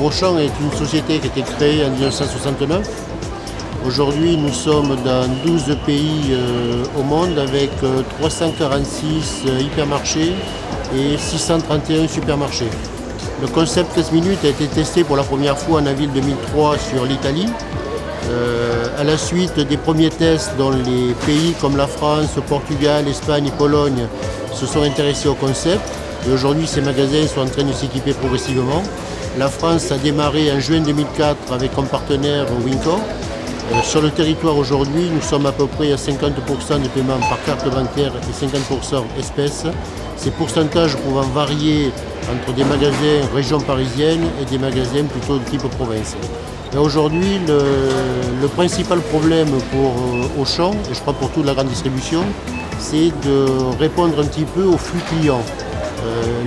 Auchan est une société qui a été créée en 1969. Aujourd'hui, nous sommes dans 12 pays au monde avec 346 hypermarchés et 631 supermarchés. Le concept 15 minutes a été testé pour la première fois en avril 2003 sur l'Italie. À la suite des premiers tests dans les pays comme la France, le Portugal, l'Espagne et Pologne se sont intéressés au concept. Et aujourd'hui, ces magasins sont en train de s'équiper progressivement. La France a démarré en juin 2004 avec comme partenaire Winco. Sur le territoire aujourd'hui, nous sommes à peu près à 50% de paiement par carte bancaire et 50% espèces. Ces pourcentages pouvant varier entre des magasins région parisienne et des magasins plutôt de type province. Et aujourd'hui, le principal problème pour Auchan, et je crois pour toute la grande distribution, c'est de répondre un petit peu au flux client.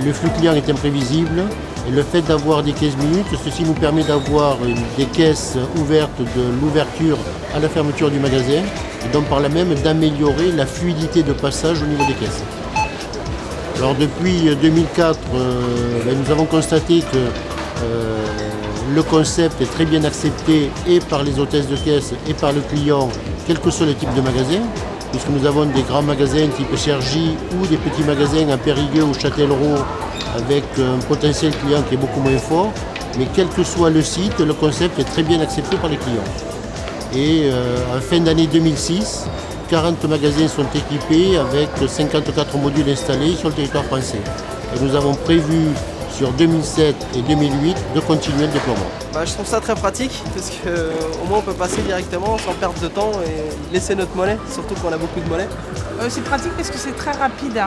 Le flux client est imprévisible et le fait d'avoir des 15 minutes, ceci nous permet d'avoir des caisses ouvertes de l'ouverture à la fermeture du magasin et donc par là même d'améliorer la fluidité de passage au niveau des caisses. Alors depuis 2004, nous avons constaté que le concept est très bien accepté et par les hôtesses de caisse et par le client, quel que soit le type de magasin, puisque nous avons des grands magasins type Cergy ou des petits magasins à Périgueux ou Châtellerault avec un potentiel client qui est beaucoup moins fort, mais quel que soit le site, le concept est très bien accepté par les clients. Et en fin d'année 2006, 40 magasins sont équipés avec 54 modules installés sur le territoire français. Et nous avons prévu sur 2007 et 2008 de continuer le déploiement. Je trouve ça très pratique parce qu'au moins on peut passer directement sans perdre de temps et laisser notre monnaie, surtout qu'on a beaucoup de monnaie. C'est pratique parce que c'est très rapide.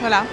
Voilà.